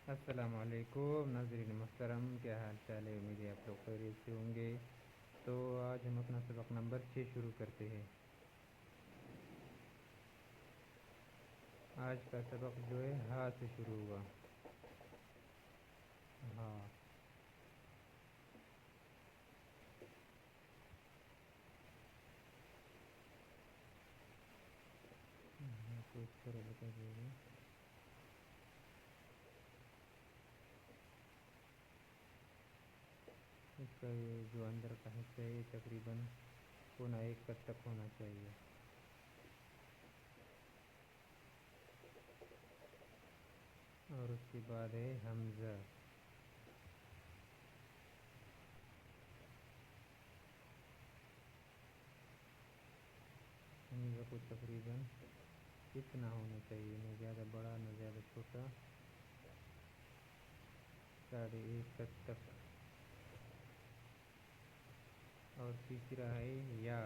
السلام علیکم ناظرین محترم، کیا حال چال ہے؟ امید ہے آپ لوگ خیریت سے ہوں گے۔ تو آج ہم اپنا سبق نمبر 6 شروع کرتے ہیں۔ آج کا سبق جو ہے ہاں سے شروع ہوا۔ ہاں تو اس طرح لکھا جائے گا۔ اس کا یہ جو اندر کا حصہ ہے تقریباً پونا 1 قط تک ہونا چاہیے۔ اور اس کے بعد ہے حمزہ۔ حمزہ کو تقریباً اتنا ہونا چاہیے، نہ زیادہ بڑا نہ زیادہ چھوٹا، 1.5 قط تک۔ اور تیسرا ہے یا۔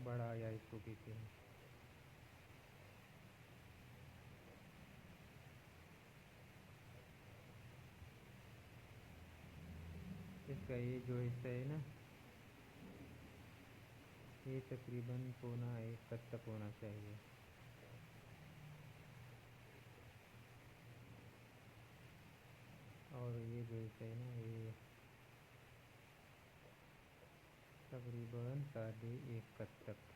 بڑا یا اس کو کہتے ہیں۔ اس کا یہ جو حصہ ہے نا، یہ تقریباً پونا 1 قط تک ہونا چاہیے۔ اور یہ جو حصہ ہے نا، یہ تقریباً 1.5 قط تک۔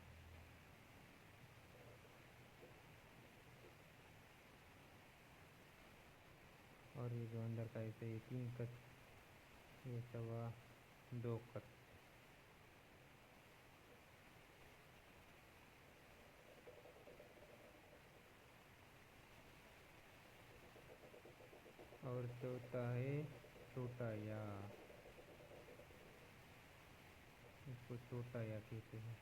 اور یہ جو اندر کا حصہ یہ 3 قط، یہ 2.25 قط۔ اور چوتھا ہے چھوٹا یا، اس کو چھوٹا یا کہتے ہیں۔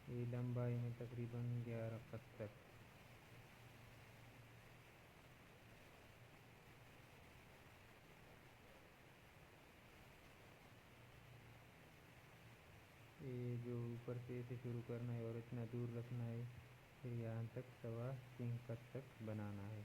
یہ لمبائی میں تقریباً 11 قط تک۔ یہ جو اوپر سے اسے شروع کرنا ہے اور اتنا دور رکھنا ہے، پھر یہاں تک 3.25 قط تک بنانا ہے۔